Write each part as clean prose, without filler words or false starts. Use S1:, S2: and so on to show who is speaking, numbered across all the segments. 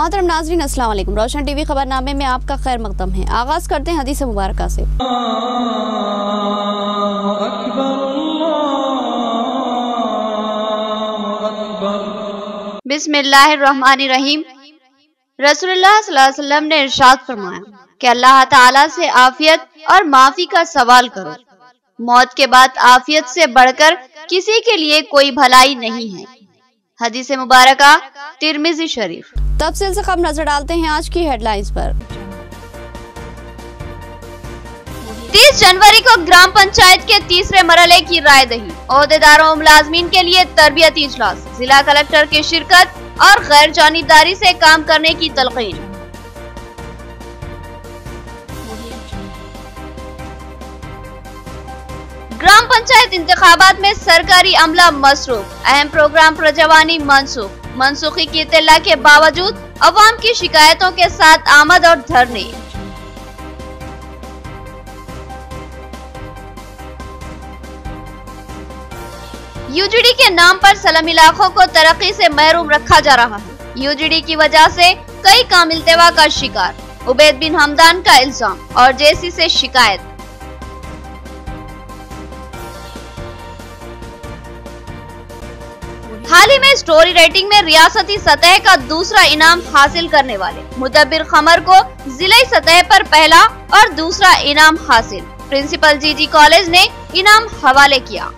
S1: मोहतरम नाज़रीन, अस्सलाम वालेकुम। रोशन टीवी खबरनामे में आपका खैर मकदम है। आगाज करते हैं हदीस मुबारक से। बिस्मिल्लाहिर्रहमानिर्रहीम। रसूलुल्लाह सल्लल्लाहु अलैहि वसल्लम ने इरशाद फरमाया कि अल्लाह ताला से आफियत और माफी का सवाल करो। मौत के बाद आफियत से बढ़कर किसी के लिए कोई भलाई नहीं है। हदीस मुबारका तिरमिज़ी शरीफ। तफसील से खबर नजर डालते हैं आज की हेडलाइंस पर। 30 जनवरी को ग्राम पंचायत के तीसरे मरहले की रायदही, ओहदेदारों और मुलाजमीन के लिए तरबियती इजलास, जिला कलेक्टर की शिरकत और गैर जानिबदारी से काम करने की तलकीन। ग्राम पंचायत इंतखाबात में सरकारी अमला मसरूफ, अहम प्रोग्राम प्रजवानी मनसूखी की इत्तला के बावजूद अवाम की शिकायतों के साथ आमद और धरने। यूजीडी के नाम पर सलम इलाकों को तरक्की से महरूम रखा जा रहा है। यूजीडी की वजह से कई काम इल्तिवा का शिकार, उबैद बिन हमदान का इल्जाम और जेसी से शिकायत। हाल ही में स्टोरी राइटिंग में रियासती सतह का दूसरा इनाम हासिल करने वाले मुदब्बिर खमर को जिलाई सतह पर पहला और दूसरा इनाम हासिल। प्रिंसिपल जीजी कॉलेज ने इनाम हवाले किया।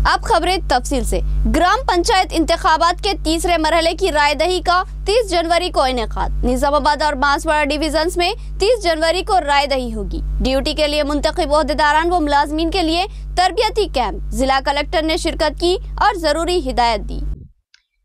S1: अब खबरें तफसील से। ग्राम पंचायत इंतखाबात के तीसरे मरहले की रायदही का 30 जनवरी को इनेकाद। निजामाबाद और बांसवाड़ा डिवीजन्स में 30 जनवरी को रायदही होगी। ड्यूटी के लिए मुंतखब ओहदेदारान व मुलाजमीन के लिए तरबियती कैंप, जिला कलेक्टर ने शिरकत की और जरूरी हिदायत दी।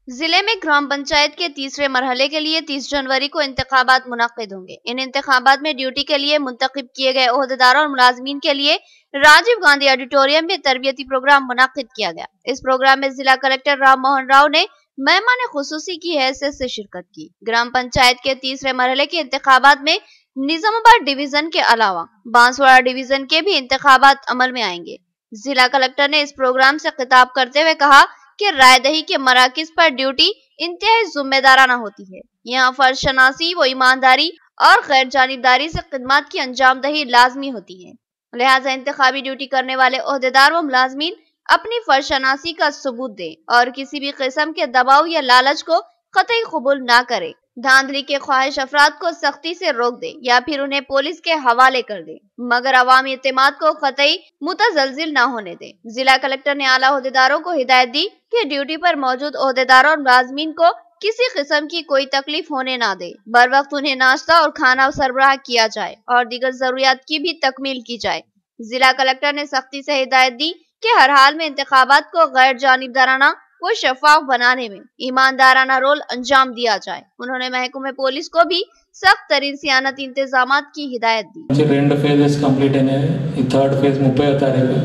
S1: जिले में ग्राम पंचायत के तीसरे मरहले के लिए 30 जनवरी को इंतखाबात मुनक्किद होंगे। इन इंतखाबात में ड्यूटी के लिए मुंतखब किए गए ओहदेदारों और मुलाजमीन के लिए राजीव गांधी ऑडिटोरियम में तरबियती प्रोग्राम मुनक्किद किया गया। इस प्रोग्राम में जिला कलेक्टर राम मोहन राव ने मेहमान खुसूसी की हैसियत से शिरकत की। ग्राम पंचायत के तीसरे मरहले के इंतखाबात में निजामाबाद डिवीजन के अलावा बांसवाड़ा डिवीजन के भी इंतखाबात अमल में आएंगे। जिला कलेक्टर ने इस प्रोग्राम से खिताब करते हुए कहा कि रायदही के मराकिज पर ड्यूटी इंतहाई जिम्मेदाराना होती है। यहाँ फर्ज शनासी व ईमानदारी और गैर जानिबदारी से खिदमत की अंजामदही लाजमी होती है। लिहाजा इंतखाबी ड्यूटी करने वाले ओहदेदार व मुलाजमीन अपनी फर्ज शनासी का सबूत दें और किसी भी किस्म के दबाव या लालच को कतई कबूल ना करें। धांधली के ख्वाहिश अफराद को सख्ती से रोक दे या फिर उन्हें पुलिस के हवाले कर दे, मगर अवामी इत्तेमाद को कतई मुतजलजिल न होने दे। जिला कलेक्टर ने आला ओहदेदारों को हिदायत दी कि ड्यूटी पर मौजूद ओहदेदारों और मुलाजमीन को किसी किस्म की कोई तकलीफ होने ना दे। बर वक्त उन्हें नाश्ता और खाना सरबराह किया जाए और दीगर जरूरियात की भी तकमील की जाए। जिला कलेक्टर ने सख्ती से हिदायत दी कि हर हाल में इंतखाबात को गैर जानिबदाराना वो शफाफ बनाने में ईमानदाराना रोल अंजाम दिया जाए। उन्होंने महकमे पुलिस को भी सख्त तरीन सियानती इंतजामात की हिदायत दी।
S2: రెండు ఫేజెస్ కంప్లీట్ అయినాయి। ఈ థర్డ్ ఫేజ్ 30వ తారీఖు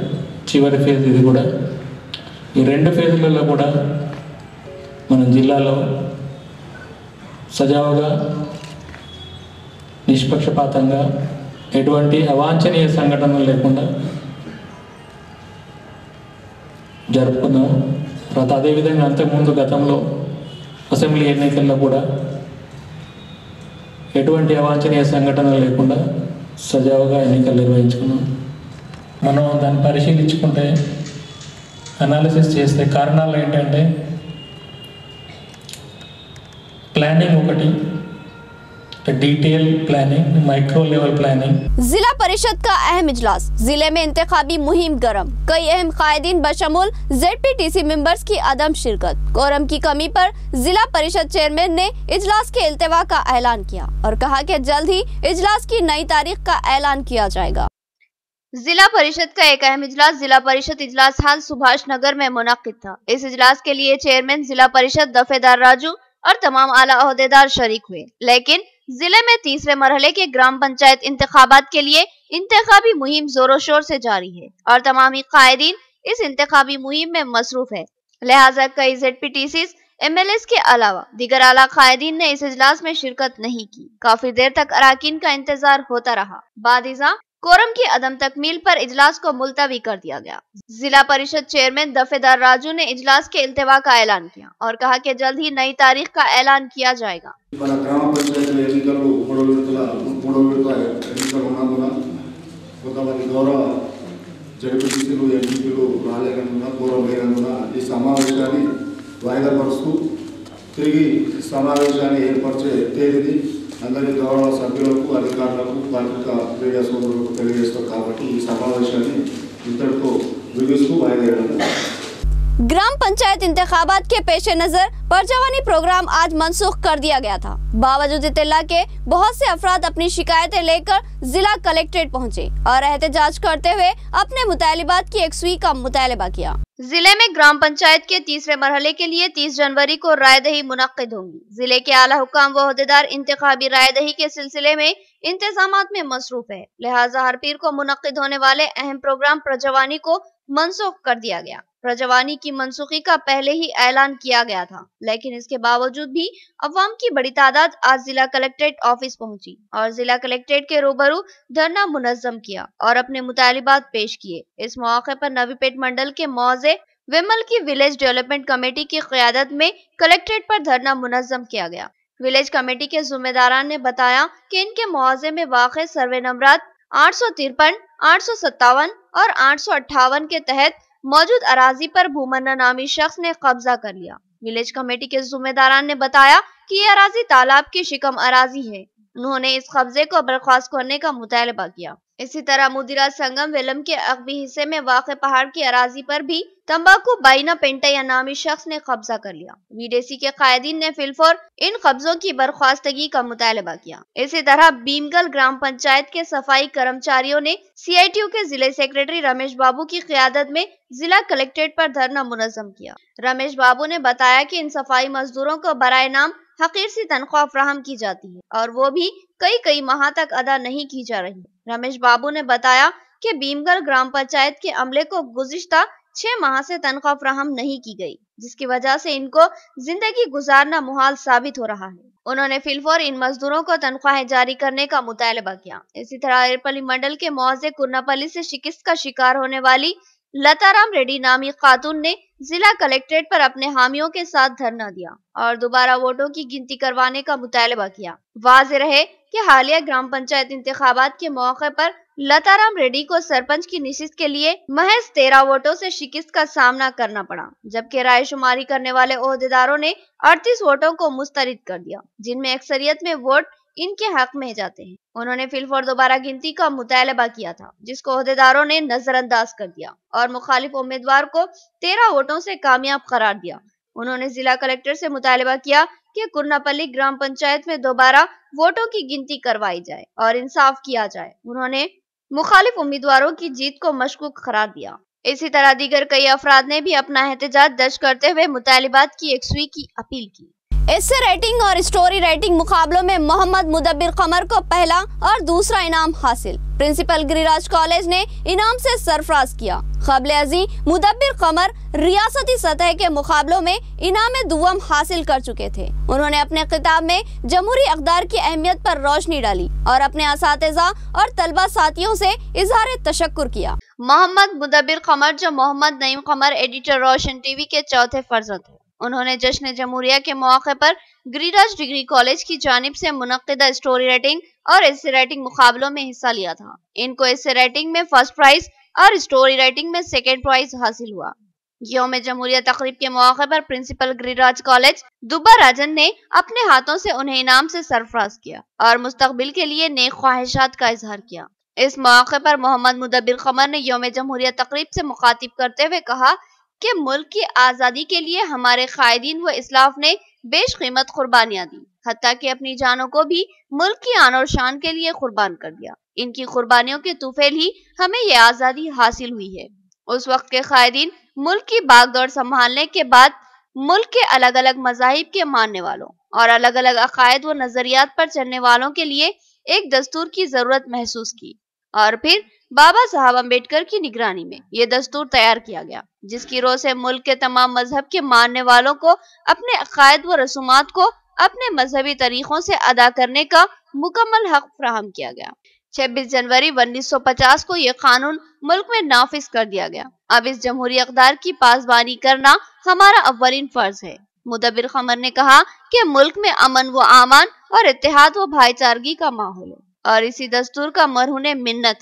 S2: చివరి ఫేజ్ ఇది కూడా। ఈ రెండు ఫేజ్లలో కూడా మన జిల్లాలో సజావుగా నిష్పక్షపాతంగా ఎటువంటి అవాంఛనీయ సంఘటనలు లేకుండా జరుపుకుందాం। అదేవిధంగా అంతకుముందు గతంలో అసెంబ్లీ ఎన్నికల్లో కూడా ఎటువంటి అవాంఛనీయ సంఘటనలు లేకుండా సజావుగా ఎన్నికలు నిర్వహించుకున్నాం। మనం దాన్ని పరిశీలించుకుంటే అనాలిసిస్ చేస్తే కారణాలు ఏంటంటే ప్లానింగ్ ఒకటి, detail planning, micro level planning.
S1: जिला परिषद का अहम इजलास, जिले में इंतखाबी मुहिम गरम, कई अहम कायदीन बशमूल ZPTC मेंबर्स की अदम शिरकत। कोरम की कमी पर जिला परिषद चेयरमैन ने इजलास के इल्तिवा का ऐलान किया और कहा कि जल्द ही इजलास की नई तारीख का ऐलान किया जाएगा। जिला परिषद का एक अहम इजलास जिला परिषद इजलास हाल सुभाष नगर में मुनक्किद था। इस इजलास के लिए चेयरमैन जिला परिषद दफेदार राजू और तमाम आला ओहदेदार शरीक हुए, लेकिन जिले में तीसरे मरहले के ग्राम पंचायत इंतखाबात के लिए इंतखाबी मुहिम जोरों शोर से जारी है और तमामी कायदीन इस इंतखाबी मुहिम में मसरूफ है। लिहाजा कई ZPTCs MLAs के अलावा दीगर आला कायदीन ने इस इजलास में शिरकत नहीं की। काफी देर तक अराकीन का इंतजार होता रहा। बादिजा कोरम की अदम तकमील पर इजलास को मुलतवी कर दिया गया। जिला परिषद चेयरमैन दफेदार राजू ने इजलास के इल्तिवा का ऐलान किया और कहा कि जल्द ही नई तारीख का ऐलान किया जाएगा।
S3: తిరిగి సమావేశాన్ని ఏర్పరిచే తేదీని అందరి గౌరవ సభ్యులకు అధికారులకు పత్రికా మీడియా సోదరులకు తెలియజేస్తాం కాబట్టి ఈ సమావేశాన్ని ఇంతటితో ముగిస్తూ వాయిదా
S1: ग्राम पंचायत इंतखाबात के पेश नजर परजवानी प्रोग्राम आज मनसूख कर दिया गया था। बावजूद इत्तला के बहुत से अफराद अपनी शिकायतें लेकर जिला कलेक्ट्रेट पहुंचे और एहतजाज करते हुए अपने मुतालिबात की यकसुई का मुतालबा किया। जिले में ग्राम पंचायत के तीसरे मरहले के लिए 30 जनवरी को रायदही मुनक्किद होंगी। जिले के आला हुकाम व ओहदेदार इंतखाबी रायदही के सिलसिले में इंतजामात में मसरूफ है, लिहाजा हर पीर को मुनक्किद होने वाले अहम प्रोग्राम प्रजवानी को मनसूख कर दिया गया। प्रजवानी की मनसूखी का पहले ही ऐलान किया गया था, लेकिन इसके बावजूद भी अवाम की बड़ी तादाद आज जिला कलेक्ट्रेट ऑफिस पहुंची और जिला कलेक्ट्रेट के रूबरू धरना मुनज़्ज़म किया और अपने मुतालिबात पेश किए। इस मौके पर नवीपेट मंडल के मौजे विमल की विलेज डेवलपमेंट कमेटी की क़यादत में कलेक्ट्रेट पर धरना मुनज़्ज़म किया गया। विलेज कमेटी के जिम्मेदारान ने बताया कि इनके मुआवजे में वाक़े सर्वे नंबरात 853, 857 और 858 के तहत मौजूद अराजी पर भूमन्ना नामी शख्स ने कब्जा कर लिया। विलेज कमेटी के जिम्मेदारान ने बताया कि ये अराजी तालाब की शिकम अराजी है। उन्होंने इस कब्जे को बर्खास्त करने का मुतालबा किया। इसी तरह मुदिरा संगम वेलम के अगबी हिस्से में वाक़े पहाड़ की अराजी पर भी तंबाकू बाइना पेंटैया नामी शख्स ने कब्जा कर लिया। वीडेसी के कायदीन ने फिलफौर इन कब्जों की बर्खास्तगी का मुतालबा किया। इसी तरह बीमगल ग्राम पंचायत के सफाई कर्मचारियों ने CITU के जिले सेक्रेटरी रमेश बाबू की क़यादत में जिला कलेक्ट्रेट पर धरना मुनज़्ज़म किया। रमेश बाबू ने बताया कि इन सफाई मजदूरों को बराए नाम हकीर सी तनख्वाह फराहम की जाती है और वो भी कई माह तक अदा नहीं की जा रही। रमेश बाबू ने बताया कि बीमगल ग्राम पंचायत के अमले को गुज़िश्ता 6 माह से तनख्वाह फराहम नहीं की गई, जिसकी वजह से इनको जिंदगी गुजारना मुहाल साबित हो रहा है। उन्होंने फिलफौर इन मजदूरों को तनख्वाहें जारी करने का मुतालबा किया। इसी तरह एरपल्ली मंडल के मौजे कुर्नापल्ली से शिकस्त का शिकार होने वाली लताराम रेड्डी नामी खातून ने जिला कलेक्ट्रेट पर अपने हामियों के साथ धरना दिया और दोबारा वोटों की गिनती करवाने का मुतालबा किया। वाज़ेह रहे कि हालिया ग्राम पंचायत इंतखाबात के मौके पर लताराम रेड्डी को सरपंच की निशिस्त के लिए महज 13 वोटों से शिकस्त का सामना करना पड़ा, जबकि राय शुमारी करने वाले ओहदेदारों ने 38 वोटों को मुस्तरद कर दिया, जिनमें अक्सरियत में वोट इनके हक में जाते हैं। उन्होंने फिलफौर दोबारा गिनती का मुतालबा किया था, जिसको ओहदेदारों ने नजरअंदाज कर दिया और मुखालिफ उम्मीदवार को 13 वोटों से कामयाब करार दिया। उन्होंने जिला कलेक्टर से मुतालबा किया कि कुर्नापल्ली ग्राम पंचायत में दोबारा वोटों की गिनती करवाई जाए और इंसाफ किया जाए। उन्होंने मुखालिफ उम्मीदवारों की जीत को मशकूक करार दिया। इसी तरह दीगर कई अफराद ने भी अपना एहतजाज दर्ज करते हुए मुतालिबात की यकसुई की अपील की। एस्से राइटिंग और स्टोरी राइटिंग मुकाबलों में मोहम्मद मुदब्बिर कमर को पहला और दूसरा इनाम हासिल। प्रिंसिपल गिरिराज कॉलेज ने इनाम से सरफराज किया। क़ाबिल अज़ीं मुदब्बिर कमर रियासती सतह के मुकाबलों में इनाम दुवम हासिल कर चुके थे। उन्होंने अपने किताब में जमहूरी अक़दार की अहमियत पर रोशनी डाली और अपने असातिज़ा और तलबा साथियों से इज़हार तशक्कुर किया। मोहम्मद मुदब्बिर कमर जो मोहम्मद नईम कमर एडिटर रोशन टीवी के चौथे फर्जंद थे। उन्होंने जश्न जमहूरिया के मौके पर गिरिराज डिग्री कॉलेज की जानिब से मुनक्किदा स्टोरी राइटिंग और एस्से राइटिंग मुकाबलों में हिस्सा लिया था। इनको एस्से राइटिंग में फर्स्ट प्राइज और स्टोरी राइटिंग में सेकेंड प्राइज हासिल हुआ। यौम जमहूरिया तकरीब के मौके पर प्रिंसिपल गिरिराज कॉलेज दुब्बा राजन ने अपने हाथों से उन्हें इनाम से सरफराज किया और मुस्तकबिल के लिए नेक ख्वाहिशात का इजहार किया। इस मौके पर मोहम्मद मुदब्बिर कमर ने यौम जमहूरिया तकरीब से मुखातिब करते हुए कहा कि मुल्क की आज़ादी के लिए हमारे कायदीन व इस्लाफ ने बेशकीमत कुर्बानियां दी, हत्ता कि अपनी जानों को भी मुल्क की आन और शान के लिए कुर्बान कर दिया। इनकी कुर्बानियों के तुफैल ही हमें ये आज़ादी हासिल हुई है। उस वक्त के कायदीन मुल्क की बागडोर संभालने के बाद मुल्क के अलग अलग मज़ाहिब के मानने वालों और अलग अलग अकायद व नजरियात पर चलने वालों के लिए एक दस्तूर की जरूरत महसूस की और फिर बाबा साहब अम्बेडकर की निगरानी में ये दस्तूर तैयार किया गया, जिसकी रोह से मुल्क के तमाम मजहब के मानने वालों को अपने अकायद व रसूमात को अपने मजहबी तरीकों से अदा करने का मुकम्मल हक फराहम किया गया। 26 जनवरी 1950 को ये कानून मुल्क में नाफिज कर दिया गया। अब इस जमहूरी अक़दार की पासबानी करना हमारा अव्वलीन फर्ज है। मुदब्बिर क़मर ने कहा कि मुल्क में अमन व आमान और इत्तेहाद व भाईचारगी का माहौल है और इसी दस्तूर का मरहूने मिन्नत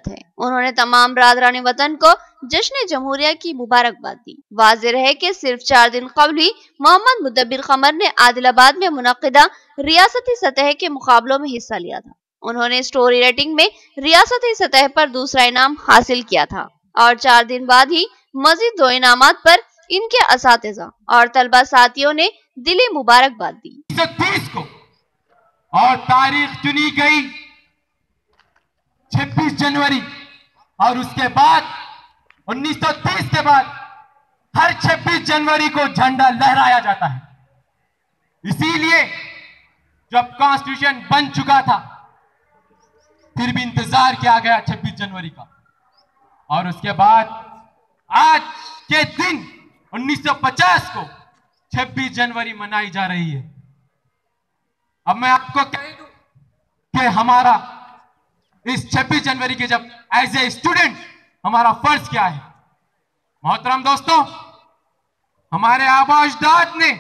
S1: है उन्होंने तमाम रादरान वतन को जश्न जमहूरिया की मुबारकबाद दी। वाज़ेह है कि सिर्फ 4 दिन कबल ही मोहम्मद मुदब्बिर क़मर ने आदिलाबाद में मुनक़िदा रियासती सतह के मुकाबलों में हिस्सा लिया था। उन्होंने स्टोरी रेटिंग में रियासती सतह पर दूसरा इनाम हासिल किया था और 4 दिन बाद ही मजीद 2 इनामात पर इनके असातिज़ा और तलबा साथियों ने दिली मुबारकबाद दी।
S4: 1930 को और तारीख चुनी गई 26 जनवरी और उसके बाद 1930 के बाद हर 26 जनवरी को झंडा लहराया जाता है। इसीलिए जब कॉन्स्टिट्यूशन बन चुका था फिर भी इंतजार किया गया 26 जनवरी का और उसके बाद आज के दिन 1950 को 26 जनवरी मनाई जा रही है। अब मैं आपको कह दूं कि हमारा इस 26 जनवरी के जब एज ए स्टूडेंट हमारा फर्ज क्या है। मोहतरम दोस्तों, हमारे आबा अजदाद ने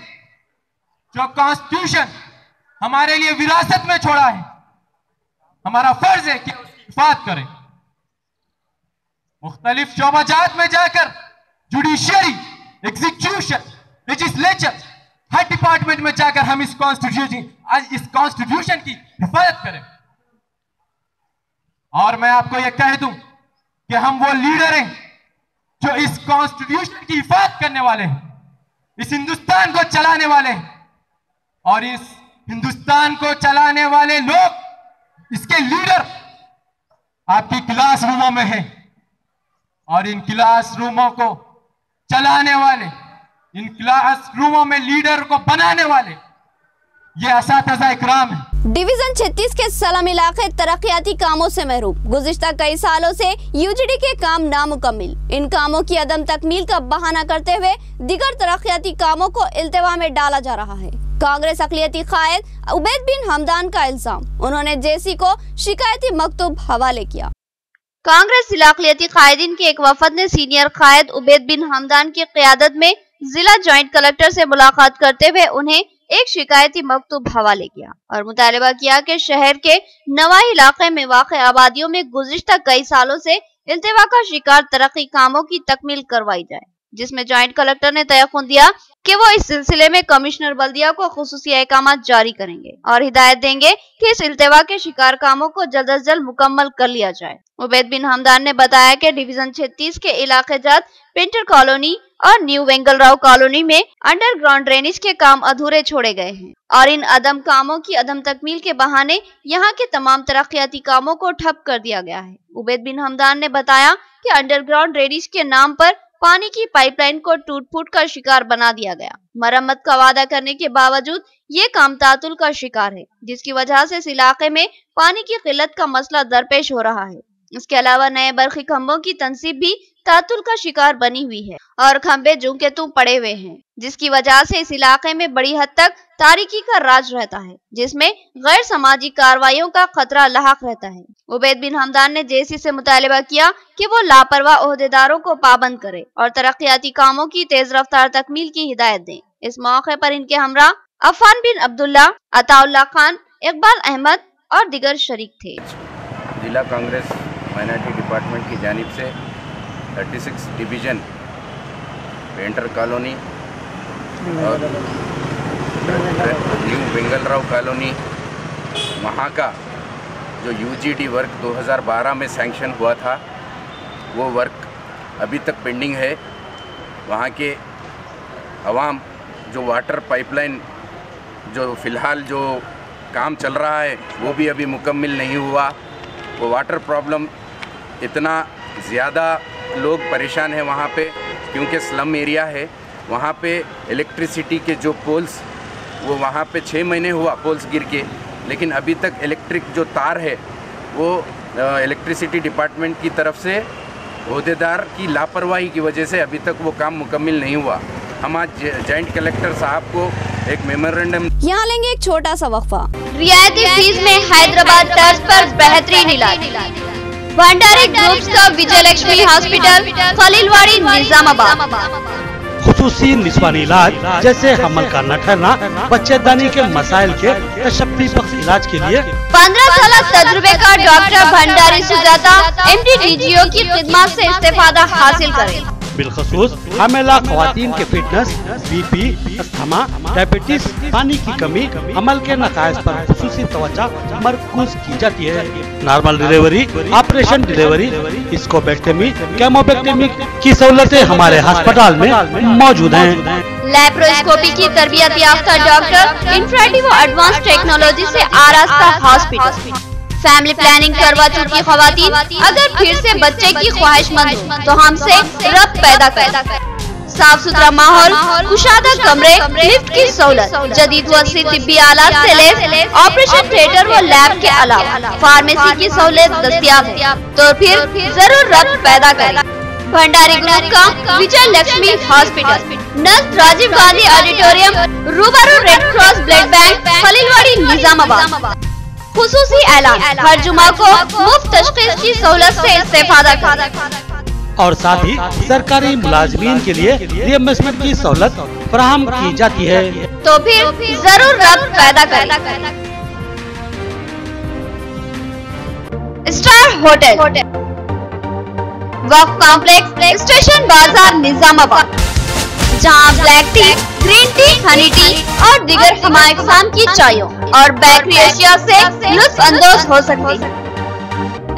S4: जो कॉन्स्टिट्यूशन हमारे लिए विरासत में छोड़ा है, हमारा फर्ज है कि उसकी हिफाजत करें। मुख्तलिफ शोबाजात में जाकर जुडिशियरी, एग्जीक्यूशन, लेजिस्लेचर, हर डिपार्टमेंट में जाकर हम इस कॉन्स्टिट्यूशन की हिफाजत करें। और मैं आपको यह कह दूं कि हम वो लीडर हैं जो इस कॉन्स्टिट्यूशन की हिफाजत करने वाले हैं, इस हिंदुस्तान को चलाने वाले हैं और इस हिंदुस्तान को चलाने वाले लोग, इसके लीडर आपकी क्लास रूमों में हैं और इन क्लास रूमों को चलाने वाले, इन क्लास रूमों में लीडर को बनाने वाले ये असातिज़ा इकराम है।
S1: डिवीजन 36 के सलम इलाके तरक्याती कामों से महरूम। गुज़िश्ता कई सालों से यूजीडी के काम नामुकम्मिल। इन कामों की अदम तकमील का बहाना करते हुए दीगर तरक्याती कामों को इल्तिवा में डाला जा रहा है। कांग्रेस अक़लियती क़ायद उबैद बिन हमदान का इल्जाम, उन्होंने जेसी को शिकायती मकतूब हवाले किया। कांग्रेस जिला अक़लियती क़ायदीन के एक वफद ने सीनियर क़ायद उबैद बिन हमदान की क़यादत में जिला जॉइंट कलेक्टर से मुलाकात करते हुए उन्हें एक शिकायती मकतूब हवाले किया और मुतालबा किया कि शहर के नवाही इलाके में वाक़ आबादियों में गुज़िश्ता कई सालों से इल्तिवा का शिकार तरक्की कामों की तकमील करवाई जाए, जिसमें जॉइंट कलेक्टर ने तयक़ुन दिया कि वो इस सिलसिले में कमिश्नर बल्दिया को खुसूसी अहकामात जारी करेंगे और हिदायत देंगे कि इस इल्तिवा के शिकार कामों को जल्द अज जल्द मुकम्मल कर लिया जाए। उबैद बिन हमदान ने बताया कि डिवीजन 36 के इलाके जात पेंटर कॉलोनी और न्यू वेंगलराव कॉलोनी में अंडरग्राउंड ड्रेनेज के काम अधूरे छोड़े गए हैं और इन अदम कामों की अदम तकमील के बहाने यहाँ के तमाम तरक्याती कामों को ठप कर दिया गया है। उबैद बिन हमदान ने बताया कि अंडरग्राउंड ड्रेनेज के नाम पर पानी की पाइपलाइन को टूट फूट का शिकार बना दिया गया। मरम्मत का वादा करने के बावजूद ये काम तातुल का शिकार है, जिसकी वजह से इस इलाके में पानी की किल्लत का मसला दरपेश हो रहा है। इसके अलावा नए बरखी खंभों की तनसीब भी तातुल का शिकार बनी हुई है और खंभे जूं के तू पड़े हुए हैं, जिसकी वजह से इस इलाके में बड़ी हद तक तारीकी का राज रहता है, जिसमें गैर समाजी कार्रवाइयों का खतरा लाहक रहता है। उबैद बिन हमदान ने जेसी से मुतालबा किया कि वो लापरवाह ओहदेदारों को पाबंद करे और तरक्याती कामों की तेज रफ्तार तकमील की हिदायत दें। इस मौके पर इनके हमरा अफान बिन अब्दुल्ला, अताउल्ला खान, इकबाल अहमद और दिगर शरीक थे।
S5: जिला कांग्रेस माइनॉरिटी डिपार्टमेंट की जानिब से 36 डिवीज़न पेंटर कॉलोनी और न्यू बेंगलराव कॉलोनी, वहाँ का जो यूजीडी वर्क 2012 में सैंक्शन हुआ था वो वर्क अभी तक पेंडिंग है। वहाँ के अवाम जो वाटर पाइपलाइन जो फ़िलहाल जो काम चल रहा है वो भी अभी मुकम्मिल नहीं हुआ। वो वाटर प्रॉब्लम इतना ज़्यादा लोग परेशान हैं वहाँ पे, क्योंकि स्लम एरिया है। वहाँ पे इलेक्ट्रिसिटी के जो पोल्स वो वहाँ पे 6 महीने हुआ पोल्स गिर के, लेकिन अभी तक इलेक्ट्रिक जो तार है वो इलेक्ट्रिसिटी डिपार्टमेंट की तरफ से ओहदेदार की लापरवाही की वजह से अभी तक वो काम मुकम्मिल नहीं हुआ। हम आज जॉइंट कलेक्टर साहब को एक मेमोरेंडम।
S1: यहाँ लेंगे एक छोटा सा वक्फा। रियायती फीस में हैदराबाद तर्ज पर बेहतरीन इलाज। भंडारी ग्रुप्स का विजयलक्ष्मी हॉस्पिटल, खलीलवाड़ी, निजामाबाद।
S6: खुसूसी निस्वानी इलाज जैसे हमल का न ठहरना, बच्चेदानी के मसाइल के तशफ़्फ़ी बख्श इलाज के लिए
S1: 15 साल तजुर्बे का डॉक्टर भंडारी सुजाता MD-DGO की खिदमत से इस्तेफादा हासिल करें।
S6: बिलखसूस हामिला ख़वातीन के फिटनेस, BP, अस्थमा, डायबिटीज, पानी की कमी, अमल के नकाइस पर खुसूसी तवज्जो मरकूज की जाती है। नॉर्मल डिलीवरी, ऑपरेशन डिलीवरी, स्कोपेक्टमी, केमोपेक्टमी की सहूलतें हमारे अस्पताल में मौजूद हैं।
S1: लैप्रोस्कोपी की तरबियत याफ्ता डॉक्टर, इंफ्रारेड व एडवांस टेक्नोलॉजी से आरास्ता हॉस्पिटल। फैमिली प्लानिंग करवा चुकी खवातीन अगर फिर से बच्चे की ख्वाहिशमंद हो तो हमसे रब्त पैदा करें। साफ सुथरा माहौल, कुशादा कमरे, लिफ्ट की सहूलत, जदीद व असली तिब्बी आलात से लैस ऑपरेशन थिएटर व लैब के अलावा फार्मेसी की सहूलत दस्तयाब है, तो फिर जरूर रब्त पैदा करें। भंडारी ग्रुप का विजयलक्ष्मी हॉस्पिटल, नज़दीक राजीव गांधी ऑडिटोरियम, रूबरू red cross blood bank, Khaleelwadi, Nizamabad. खुसूसी ऐलान, हर जुमा को मुफ्त तशखीस की सहूलत से इस्तेफादा करें
S6: और साथ ही सरकारी मुलाजमीन के लिए रिएम्बर्समेंट की सहूलत फराहम की जाती है,
S1: तो फिर जरूर रब्त पैदा करें। स्टार होटल, वक्फ कॉम्प्लेक्स, स्टेशन बाजार, निजामाबाद, जहां black T, green tea, Honey T और दीगर हमारे किस्म की चायों और बेकरी अशिया से लुत्फ अंदोज हो सकती है।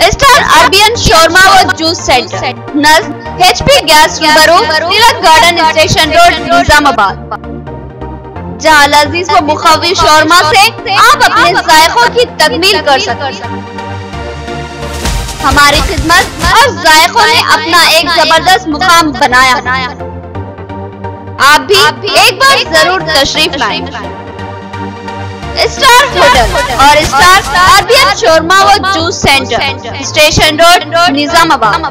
S1: स्टार अरबियन शोरमा व जूस सेंटर, नज़दीक HP गैस रूबरू, तिलक गार्डन स्टेशन रोड, निजामाबाद, जहां लजीज व मुखवी शोरमा से आप अपने जायकों की तकमील कर सकते हैं। हमारी खिदमत और जायकों ने अपना एक जबरदस्त मुकाम बनाया। आप भी एक बार जरूर तशरीफ लाएं। स्टार होटल और स्टार अरबियन शोरमा व juice centre, station road, Nizamabad.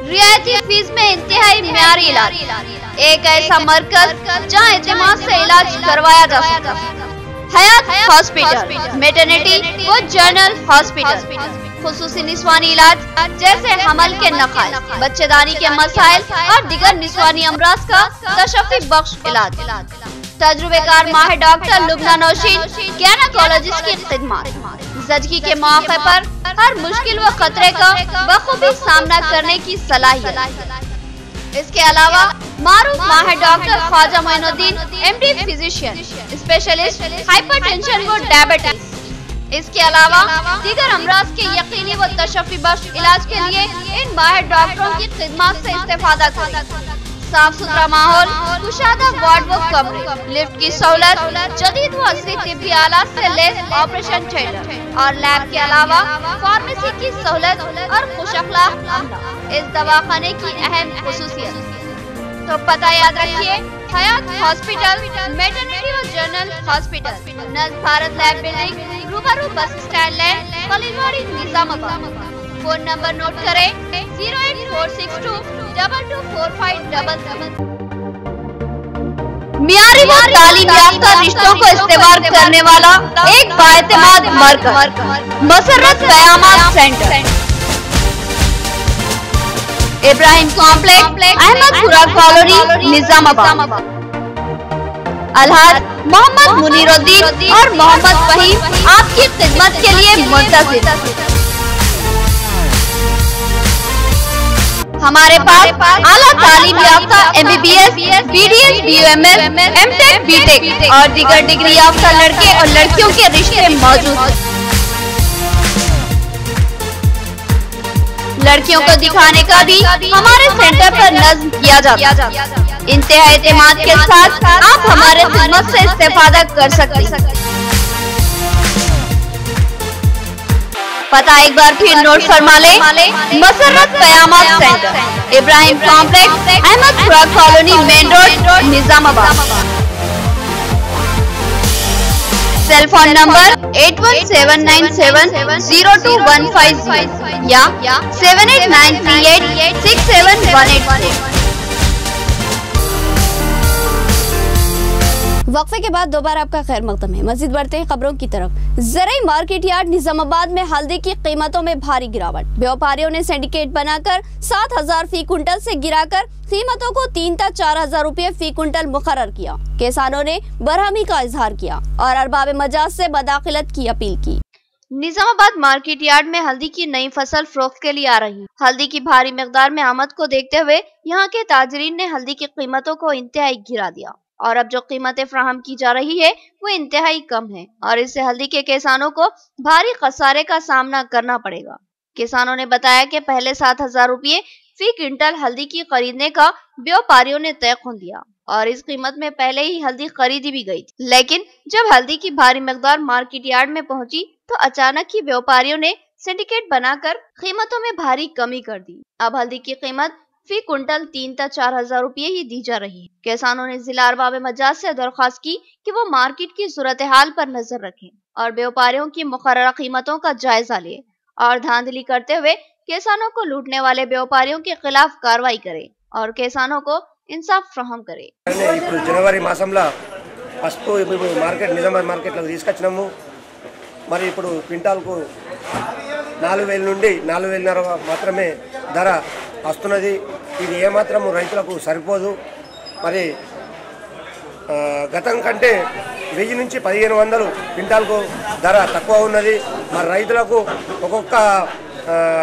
S1: रियायती फीस में इंतहाई मियारी इलाज, एक ऐसा मरकज जहां एतमाद से इलाज करवाया जा सकता है। हयात हॉस्पिटल, मेटर्निटी व जनरल हॉस्पिटल, खुसूसी निस्वानी इलाज जैसे हमल के नकाइस, बच्चेदानी के मसाइल और दिगर निस्वानी अमराज का तशफ़्फ़ी बख्श इलाज। तजुर्बेकार माहिर डॉक्टर लुबना नौशीन गायनेकोलॉजिस्ट की खिदमत, ज़चगी के मौके पर हर मुश्किल व खतरे का बखूबी सामना करने की सलाहियत। इसके अलावा मारूफ माहिर doctor Khwaja Moinuddin MD physician, specialist hypertension व डायबिटीज। इसके अलावा दीगर अमराज के यकीनी व तशफ़्फ़ी बख्श इलाज के लिए इन माहिर डॉक्टरों की खिदमत से इस्तेफादा करें। साफ सुथरा माहौल, कुशादा वार्ड व कमरे, लिफ्ट की सहूलत, जदीद व असली तिब्बी आलात से लैस ऑपरेशन थिएटर और लैब के अलावा फार्मेसी की सहूलत और खुश अखलाक अमला इस दवाखाने की अहम खुसूसियत। तो पता याद रखिए, हयात हॉस्पिटल, मेटर्निटी व जनरल हॉस्पिटल, नज़दीक भारत लैब बिल्डिंग, रूबरू bus stand land, Khaleelwadi, Nizamabad. Phone number note करें 08462 224577। मियारी व तालीम याफ्ता रिश्तों को इस्तेमाल करने वाला एक बाएतमाद मरकज, मसरत क़यामत centre, Ibrahim complex, Ahmedpura colony, Nizamabad. अलहाज मोहम्मद मुनीरुद्दीन और मोहम्मद फहीम आपकी खिदमत के लिए मुंतज़िर। हमारे पास आला तालीम याफ्ता MBBS, BDS, BUMS, MTech, BTech और दीगर डिग्री याफ्ता लड़के और लड़कियों के रिश्ते मौजूद हैं। लड़कियों को दिखाने का भी हमारे सेंटर पर नज़्म किया जाता है। इंतहा एतमाद के साथ आप हमारे खिदमत से इस्तेफादा कर सकते हैं। पता एक बार फिर नोट फरमा ले, मसरत क़यामत centre, Ibrahim complex, Ahmedpura colony, main road, Nizamabad. Cell phone number 8179702150 या 789386718। वक्फे के बाद दोबारा आपका खैर मकदम है। मजीद बढ़ते हैं खबरों की तरफ। ज़राई मार्केट यार्ड निजामाबाद में हल्दी की कीमतों में भारी गिरावट। व्यापारियों ने सिंडिकेट बनाकर 7,000 फी कुंटल से गिराकर कीमतों को 3 से 4,000 रुपये फी कुंटल मुकर्रर किया। किसानों ने बरहमी का इजहार किया और अरबाब मजाज से मदाखलत की अपील की। निजामाबाद मार्केट यार्ड में हल्दी की नई फसल फरोख्त के लिए आ रही है। हल्दी की भारी मिकदार में आमद को देखते हुए यहाँ के ताजरीन ने हल्दी की कीमतों को इंतहाई गिरा दिया और अब जो कीमतें फराहम की जा रही है वो इंतहाई कम है और इससे हल्दी के किसानों को भारी खसारे का सामना करना पड़ेगा। किसानों ने बताया कि पहले 7,000 रुपये फी क्विंटल हल्दी की खरीदने का व्यापारियों ने तय कर दिया और इस कीमत में पहले ही हल्दी खरीदी भी गई थी, लेकिन जब हल्दी की भारी मिकदार मार्केट यार्ड में पहुंची तो अचानक ही व्यापारियों ने सिंडिकेट बनाकर कीमतों में भारी कमी कर दी। अब हल्दी की कीमत फी कुंटल 3 से 4,000 रुपये ही दी जा रही है। किसानों ने जिला अरबाब मजाज से दरख्वास्त की कि वो मार्केट की सूरत हाल पर नजर रखें और व्यापारियों की मुकर्ररा कीमतों का जायजा ले और धांधली करते हुए किसानों को लूटने वाले व्यापारियों के खिलाफ कार्रवाई करे और किसानों को इंसाफ फ्राहम करे।
S7: जनवरी మాసంలో పసుపు మార్కెట్ నిజామాబాద్ మార్కెట్లో తీసుకొచ్చినాము। మరి ఇప్పుడు క్వింటాల్కు 4,000 నుండి 4,500 మాత్రమే ధర వస్తున్నది। ఇది ఏమాత్రము రైతులకు సరిపోదు। మరి గతం కంటే 1000 నుంచి 1,500 క్వింటాల్కు ధర తక్కువ ఉన్నది। మరి రైతులకు ఒక్కొక్క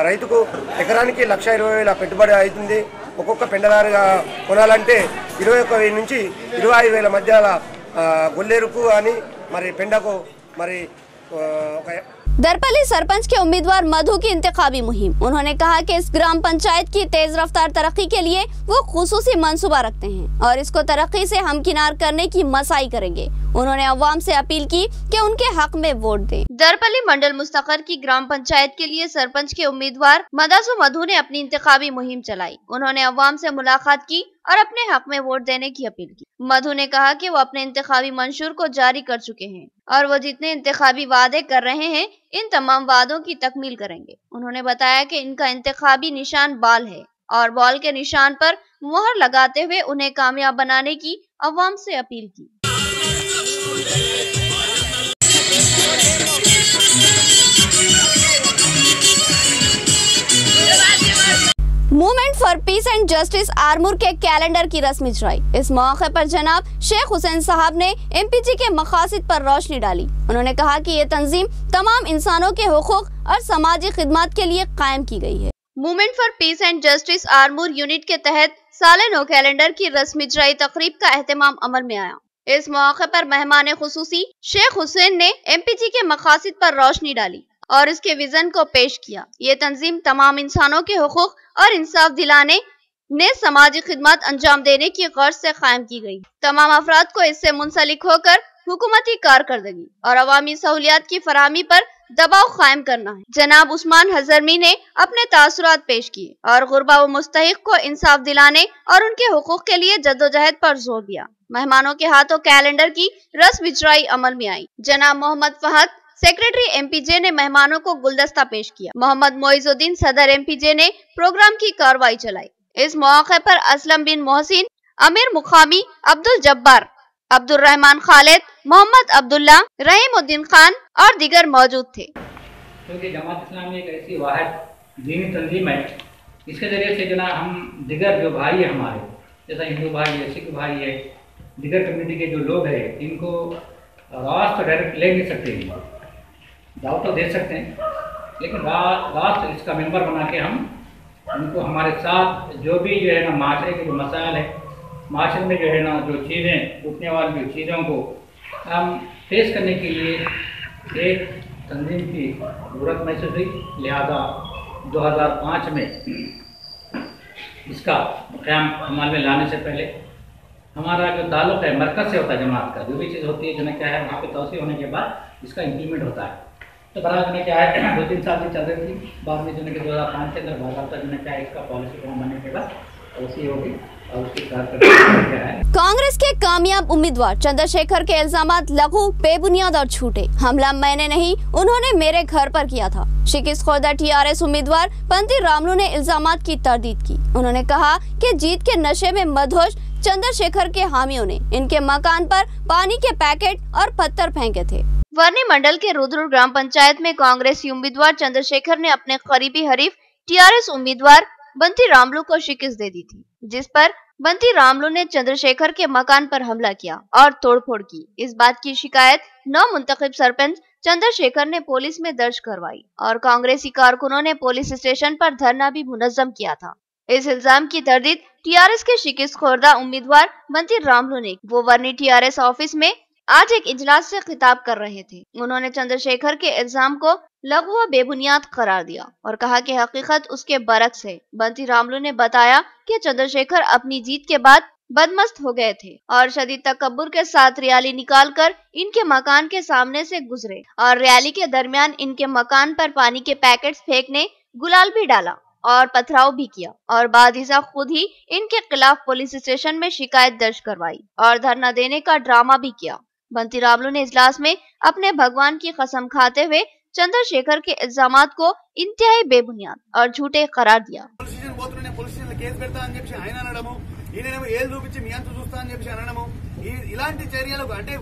S7: రైతుకు ఎకరానికి 1,20,000 పెట్టుబడి అవుతుంది। ఒక్కొక్క పెండలారుగా కొనాలంటే 21,000 నుంచి 25,000 మధ్యల గొల్లేరుకు అని మరి పెండకు మరి
S1: दरपली सरपंच के उम्मीदवार मधु की इंतखाबी मुहिम। उन्होंने कहा कि इस ग्राम पंचायत की तेज रफ्तार तरक्की के लिए वो खुसूसी मंसूबा रखते हैं और इसको तरक्की से हमकिनार करने की मसाई करेंगे। उन्होंने अवाम से अपील की कि उनके हक में वोट दें। दरपली मंडल मुस्तकर की ग्राम पंचायत के लिए सरपंच के उम्मीदवार मधु ने अपनी इंतखाबी मुहिम चलाई। उन्होंने अवाम से मुलाकात की और अपने हक में वोट देने की अपील की। मधु ने कहा कि वो अपने इंतखाबी मंशूर को जारी कर चुके हैं और वो जितने इंतखाबी वादे कर रहे हैं इन तमाम वादों की तकमील करेंगे। उन्होंने बताया कि इनका इंतखाबी निशान बाल है और बॉल के निशान पर मुहर लगाते हुए उन्हें कामयाब बनाने की अवाम से अपील की। Movement for piece and justice Armoor के कैलेंडर की रस्मी इजराई। इस मौके पर जनाब शेख हुसैन साहब ने एमपीजी के मकासद पर रोशनी डाली। उन्होंने कहा कि ये तंजीम तमाम इंसानों के हुकूक और समाजी खिदमत के लिए कायम की गई है। Movement for piece and justice Armoor unit के तहत साले नो कैलेंडर की रस्मी इजराई तकरीब का एहतमाम अमल में आया। इस मौके पर मेहमान खुसूसी शेख हुसैन ने एमपीजी के मकासद पर रोशनी डाली और इसके विजन को पेश किया। ये तंजीम तमाम इंसानों के हुकूक और इंसाफ दिलाने ने समाजी खिदमत अंजाम देने की गर्ज से कायम की गई। तमाम अफराद को इससे मुंसलिक होकर हुकूमती कारकर्दगी और अवामी सहूलियात की फराहमी पर दबाव कायम करना है। जनाब उस्मान हजरमी ने अपने तासुरात पेश किए और गुरबा व मुस्तहिक को इंसाफ दिलाने और उनके हुकूक के लिए जद्दोजहद पर जोर दिया। मेहमानों के हाथों कैलेंडर की रस्म इजराई अमल में आई। जनाब मोहम्मद फहद सेक्रेटरी एमपीजे ने मेहमानों को गुलदस्ता पेश किया। मोहम्मद मोइजुद्दीन सदर एमपीजे ने प्रोग्राम की कार्रवाई चलाई। इस मौके पर असलम बिन मोहसिन, अमीर मुकामी, अब्दुल जब्बार, अब्दुल रहमान खालिद, मोहम्मद अब्दुल्ला, रहीमुद्दीन खान और दीगर मौजूद थे।
S8: क्योंकि जमात इस्लामी एक ऐसी वाहिद दीनी तंजीम है, इसके जरिए से जना हम दिगर जो भाई है हमारे, जैसा हिंदू भाई है, सिख भाई है, दिगर कम्युनिटी के जो लोग हैं, इनको रास्त तो डायरेक्ट ले नहीं सकते, दाव तो दे सकते हैं, लेकिन रास्त इसका मेंबर बना के हम उनको हमारे साथ जो भी जो है ना माशरे के जो मसाइल है, माशरे में जो है ना जो चीज़ें उठने वाली जो चीज़ों को हम फेस करने के लिए एक तंजीम की ज़रूरत महसूस हुई। लिहाजा 2005 में इसका क़याम अमल में लाने से पहले हमारा जो ताल्लुक़ है मरकज़ से होता है, जमात का जो भी चीज़ होती है जो क्या है वहाँ पे तौसीह होने के बाद इसका इम्प्लीमेंट होता है। तो बराबर ने क्या है 2-3 साल से चल रही थी, बाद में जो है 2005 के अंदर बाजार तक जो क्या है इसका पॉलिसी फॉर्म बनने के बाद तौसीह होगी और उसकी कारकर्दगी क्या है।
S1: कांग्रेस के कामयाब उम्मीदवार चंद्रशेखर के इल्जामात लघु, बेबुनियाद और झूठे। हमला मैंने नहीं, उन्होंने मेरे घर पर किया था। शिकिस्त खुर्दा टीआरएस उम्मीदवार पंथी रामलू ने इल्जामात की तरदीद की। उन्होंने कहा कि जीत के नशे में मदहोश चंद्रशेखर के हामियों ने इनके मकान पर पानी के पैकेट और पत्थर फेंके थे। वर्णी मंडल के रुद्र ग्राम पंचायत में कांग्रेसी उम्मीदवार चंद्रशेखर ने अपने करीबी हरीफ टीआरएस उम्मीदवार बंटी रामलू को शिकस्त दे दी थी, जिस पर बंटी रामलू ने चंद्रशेखर के मकान पर हमला किया और तोड़फोड़ की। इस बात की शिकायत नवमुंतखब सरपंच चंद्रशेखर ने पुलिस में दर्ज करवाई और कांग्रेसी कारकुनों ने पुलिस स्टेशन पर धरना भी मुनज़्ज़म किया था। इस इल्जाम की तरदीद टीआरएस के शिकस्त खोरदा उम्मीदवार बंटी रामलू ने। वो वर्णी टीआरएस ऑफिस में आज एक इजलास से खिताब कर रहे थे। उन्होंने चंद्रशेखर के इल्जाम को लघु व बेबुनियाद करार दिया और कहा कि हकीकत उसके बरक्स है। बंटी रामलू ने बताया कि चंद्रशेखर अपनी जीत के बाद बदमस्त हो गए थे और शदीद तकब्बुर के साथ रैली निकालकर इनके मकान के सामने से गुजरे और रैली के दरमियान इनके मकान पर पानी के पैकेट्स फेंकने, गुलाल भी डाला और पथराव भी किया और बादिसा खुद ही इनके खिलाफ पुलिस स्टेशन में शिकायत दर्ज करवाई और धरना देने का ड्रामा भी किया। बंटी रामलू ने इजलास में अपने भगवान की कसम खाते हुए चंद्रशेखर के इल्जामात को इंतहाई बेबुनियाद और झूठे करार दिया।
S9: ఇలాంటి చర్యలకు అంటే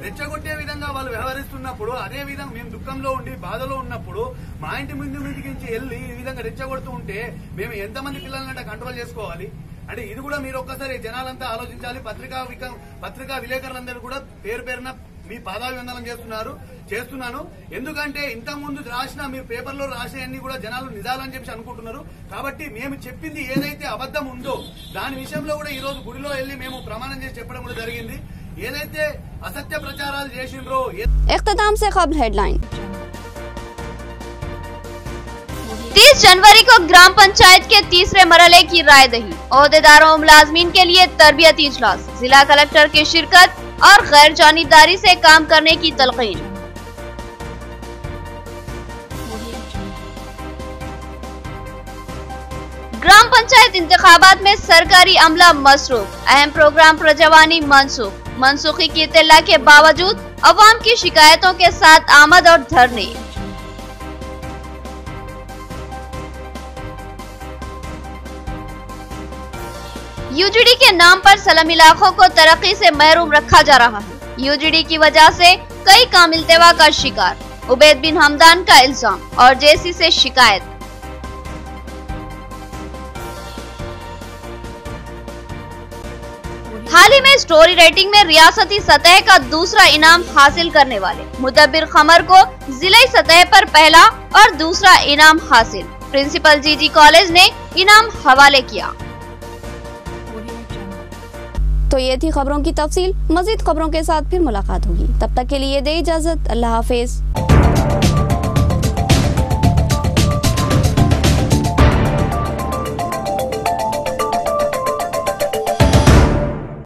S9: రెచ్చగొట్టే విధంగా వాళ్ళు వ్యవహరిస్తున్నప్పుడు, అదే విధంగా మేము దుఃఖంలో ఉండి బాధలో ఉన్నప్పుడు మా ఇంటి ముందు మీదకి వెళ్ళి ఈ విధంగా రెచ్చగొడుతూ ఉంటే మేము ఎంతమంది పిల్లలంటే కంట్రోల్ చేసుకోవాలి? అంటే ఇది కూడా మీరు ఒక్కసారి జనాలంతా ఆలోచించాలి. పత్రికా విలేకరులందరూ కూడా పేరు పేరున మీ పాదాభివందనం చేస్తున్నాను. ఎందుకంటే ఇంతకు ముందు రాసిన మీరు పేపర్లో రాసేవన్నీ కూడా జనాలు నిజాలని చెప్పి అనుకుంటున్నారు. కాబట్టి మేము చెప్పింది ఏదైతే అబద్ధం ఉందో దాని విషయంలో కూడా ఈ రోజు గుడిలో వెళ్ళి మేము ప్రమాణం చేసి చెప్పడం కూడా జరిగింది. ఏదైతే అసత్య ప్రచారాలు చేసిండ్రో
S1: इख्तिताम से खबर हेडलाइन। 30 जनवरी को ग्राम पंचायत के तीसरे मरहले की रायदही, ओहदेदारों और मुलाजमीन के लिए तरबियती इजलास, जिला कलेक्टर की शिरकत और गैर जानिबदारी से काम करने की तलकीन। ग्राम पंचायत इंतखाबात में सरकारी अमला मसरूफ, अहम प्रोग्राम प्रजवानी मनसूखी की इत्तला के बावजूद अवाम की शिकायतों के साथ आमद और धरने। यूजीडी के नाम पर सलम इलाकों को तरक्की से महरूम रखा जा रहा है। यूजीडी की वजह से कई काम इल्तिवा का शिकार, उबैद बिन हमदान का इल्जाम और जेसी से शिकायत। हाल ही में स्टोरी रेटिंग में रियासती सतह का दूसरा इनाम हासिल करने वाले मुदब्बिर खमर को जिलाई सतह पर पहला और दूसरा इनाम हासिल। प्रिंसिपल जीजी कॉलेज ने इनाम हवाले किया। तो ये थी खबरों की तफसील। मजीद खबरों के साथ फिर मुलाकात होगी, तब तक के लिए दे इजाजत। अल्लाह हाफिज।